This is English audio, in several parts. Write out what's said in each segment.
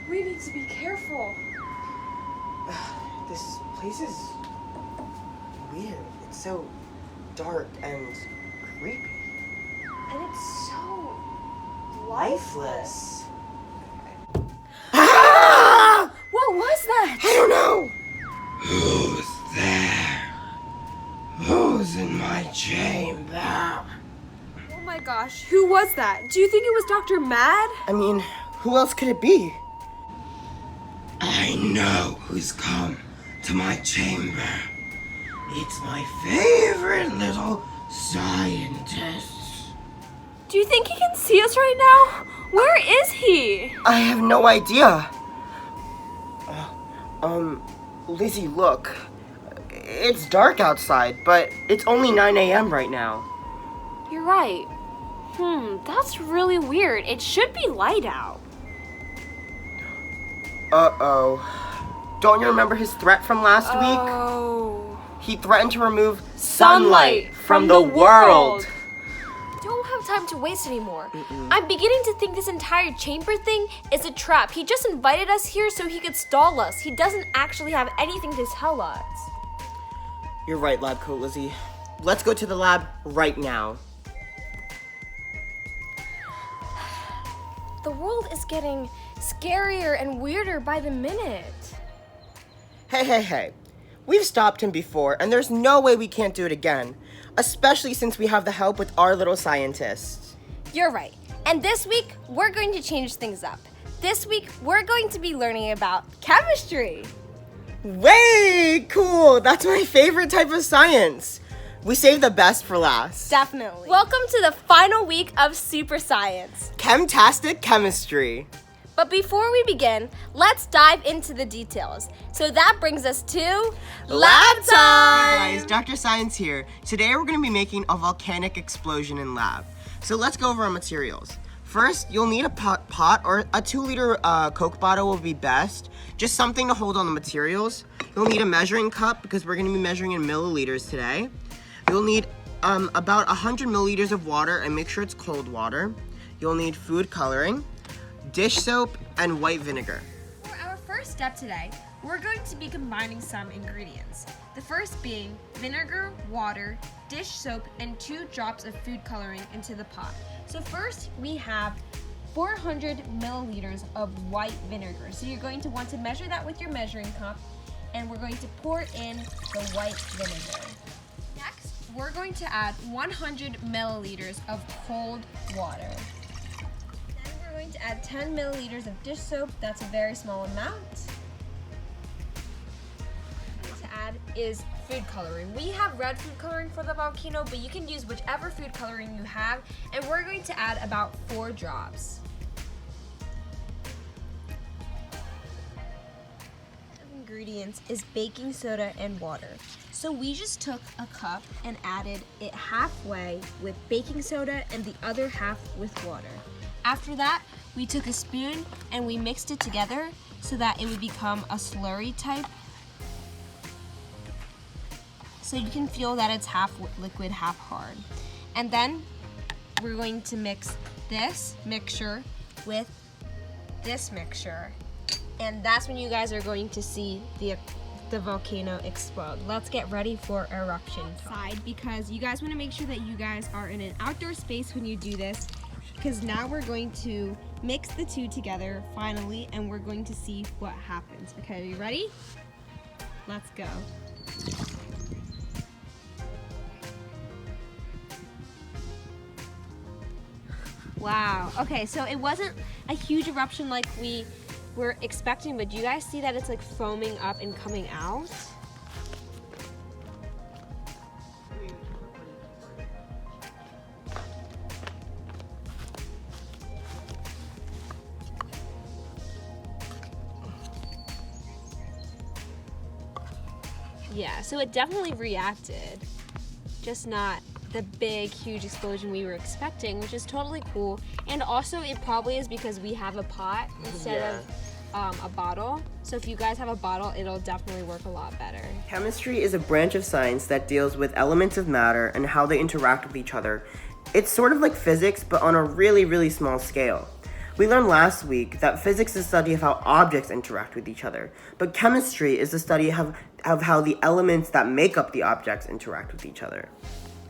We need to be careful. This place is weird. It's so dark and creepy. And it's so Lifeless. What was that? I don't know. Who's there? Who's in my chamber? Oh my gosh, who was that? Do you think it was Dr. Mad? I mean, who else could it be? I know who's come to my chamber. It's my favorite little scientist. Do you think he can see us right now? Where is he? I have no idea. Lizzie, look. It's dark outside, but it's only 9 a.m. right now. You're right. That's really weird. It should be light out. Uh-oh. Don't you remember his threat from last week? Oh. He threatened to remove sunlight from the world. Don't have time to waste anymore. I'm beginning to think this entire chamber thing is a trap. He just invited us here so he could stall us. He doesn't actually have anything to tell us. You're right, Lab Coat Lizzie. Let's go to the lab right now. The world is getting scarier and weirder by the minute. Hey. We've stopped him before, and there's no way we can't do it again. Especially since we have the help with our little scientists. You're right. And this week, we're going to change things up. This week, we're going to be learning about chemistry. Way cool! That's my favorite type of science. We saved the best for last. Definitely. Welcome to the final week of Super Science. Chemtastic chemistry. But before we begin, let's dive into the details. So that brings us to lab time! Guys, Dr. Science here. Today we're going to be making a volcanic explosion in lab. So let's go over our materials. First, you'll need a pot or a 2-liter Coke bottle will be best. Just something to hold on the materials. You'll need a measuring cup because we're going to be measuring in milliliters today. You'll need about 100 milliliters of water, and make sure it's cold water. You'll need food coloring, dish soap, and white vinegar. For our first step today, we're going to be combining some ingredients. The first being vinegar, water, dish soap, and 2 drops of food coloring into the pot. So first we have 400 milliliters of white vinegar. So you're going to want to measure that with your measuring cup, and we're going to pour in the white vinegar. Next, we're going to add 100 milliliters of cold water. Then we're going to add 10 milliliters of dish soap. That's a very small amount. To add is food coloring. We have red food coloring for the volcano, but you can use whichever food coloring you have, and we're going to add about 4 drops. Ingredients is baking soda and water. So we just took a cup and added it halfway with baking soda and the other half with water. After that, we took a spoon and we mixed it together so that it would become a slurry type. So you can feel that it's half liquid, half hard. And then we're going to mix this mixture with this mixture. And that's when you guys are going to see the volcano explode. Let's get ready for eruption time. Because you guys want to make sure that you guys are in an outdoor space when you do this, because now we're going to mix the two together finally, and we're going to see what happens. Okay, are you ready? Let's go. Wow. Okay, so it wasn't a huge eruption like we were expecting, but do you guys see that it's like foaming up and coming out? Yeah, so it definitely reacted, just not the big, huge explosion we were expecting, which is totally cool. And also, it probably is because we have a pot instead of a bottle. So if you guys have a bottle, it'll definitely work a lot better. Chemistry is a branch of science that deals with elements of matter and how they interact with each other. It's sort of like physics, but on a really, really small scale. We learned last week that physics is the study of how objects interact with each other, but chemistry is the study of how the elements that make up the objects interact with each other.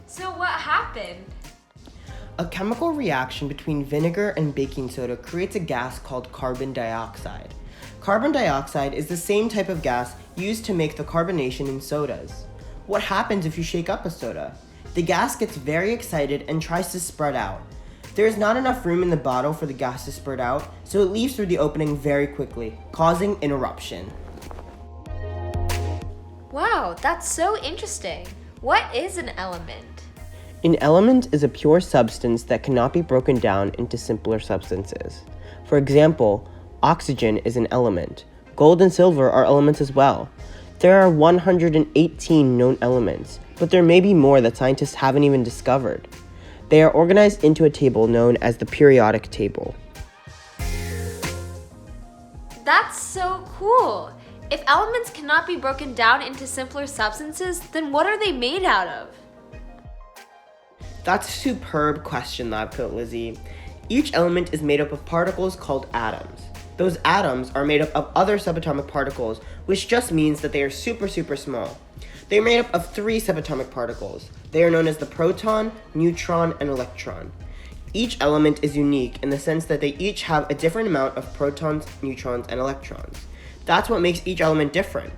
So what happened? A chemical reaction between vinegar and baking soda creates a gas called carbon dioxide. Carbon dioxide is the same type of gas used to make the carbonation in sodas. What happens if you shake up a soda? The gas gets very excited and tries to spread out. There is not enough room in the bottle for the gas to spread out, so it leaves through the opening very quickly, causing an eruption. Wow, that's so interesting. What is an element? An element is a pure substance that cannot be broken down into simpler substances. For example, oxygen is an element. Gold and silver are elements as well. There are 118 known elements, but there may be more that scientists haven't even discovered. They are organized into a table known as the periodic table. That's so cool. If elements cannot be broken down into simpler substances, then what are they made out of? That's a superb question, Lab Coat Lizzie. Each element is made up of particles called atoms. Those atoms are made up of other subatomic particles, which just means that they are super small. They are made up of 3 subatomic particles. They are known as the proton, neutron, and electron. Each element is unique in the sense that they each have a different amount of protons, neutrons, and electrons. That's what makes each element different.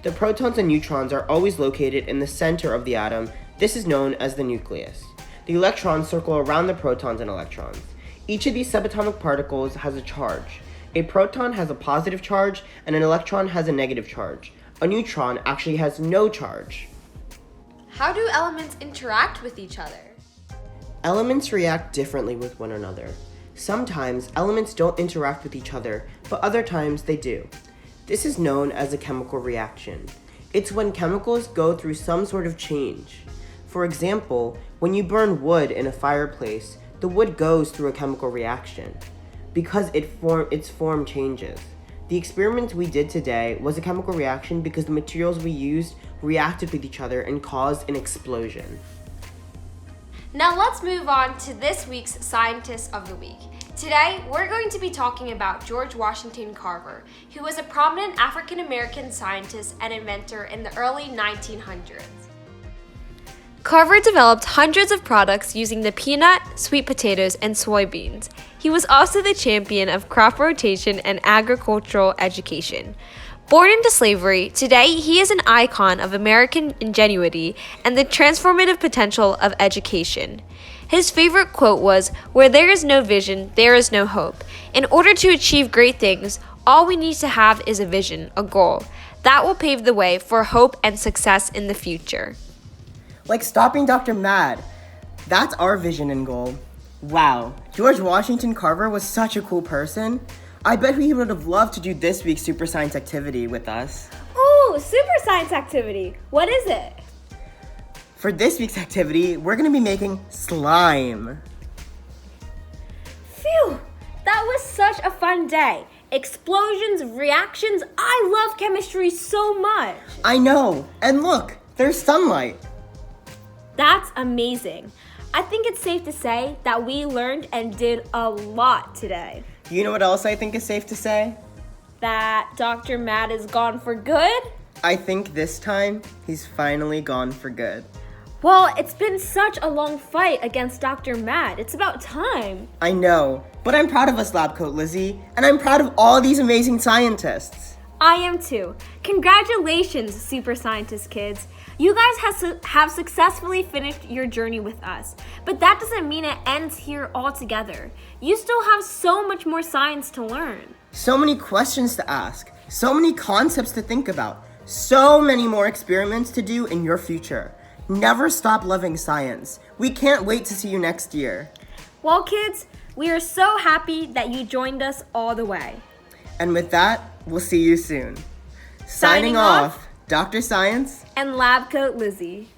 The protons and neutrons are always located in the center of the atom. This is known as the nucleus. The electrons circle around the protons and electrons. Each of these subatomic particles has a charge. A proton has a positive charge, and an electron has a negative charge. A neutron actually has no charge. How do elements interact with each other? Elements react differently with one another. Sometimes elements don't interact with each other, but other times they do. This is known as a chemical reaction. It's when chemicals go through some sort of change. For example, when you burn wood in a fireplace, the wood goes through a chemical reaction because its form changes. The experiment we did today was a chemical reaction because the materials we used reacted with each other and caused an explosion. Now let's move on to this week's Scientist of the Week. Today, we're going to be talking about George Washington Carver, who was a prominent African American scientist and inventor in the early 1900s. Carver developed hundreds of products using the peanut, sweet potatoes, and soybeans. He was also the champion of crop rotation and agricultural education. Born into slavery, today he is an icon of American ingenuity and the transformative potential of education. His favorite quote was, "Where there is no vision, there is no hope." In order to achieve great things, all we need to have is a vision, a goal. That will pave the way for hope and success in the future. Like stopping Dr. Mad. That's our vision and goal. Wow, George Washington Carver was such a cool person. I bet he would have loved to do this week's Super Science activity with us. Ooh, super science activity. What is it? For this week's activity, we're gonna be making slime. Phew, that was such a fun day. Explosions, reactions, I love chemistry so much. I know, and look, there's sunlight. That's amazing. I think it's safe to say that we learned and did a lot today. You know what else I think is safe to say? That Dr. Matt is gone for good? I think this time, he's finally gone for good. Well, it's been such a long fight against Dr. Matt. It's about time. I know, but I'm proud of us, Lab Coat Lizzie, and I'm proud of all these amazing scientists. I am too. Congratulations, super scientist kids. You guys have successfully finished your journey with us, but that doesn't mean it ends here altogether. You still have so much more science to learn. So many questions to ask, so many concepts to think about, so many more experiments to do in your future. Never stop loving science. We can't wait to see you next year. Well, kids, we are so happy that you joined us all the way. And with that, we'll see you soon. Signing off, Dr. Science and Lab Coat Lizzie.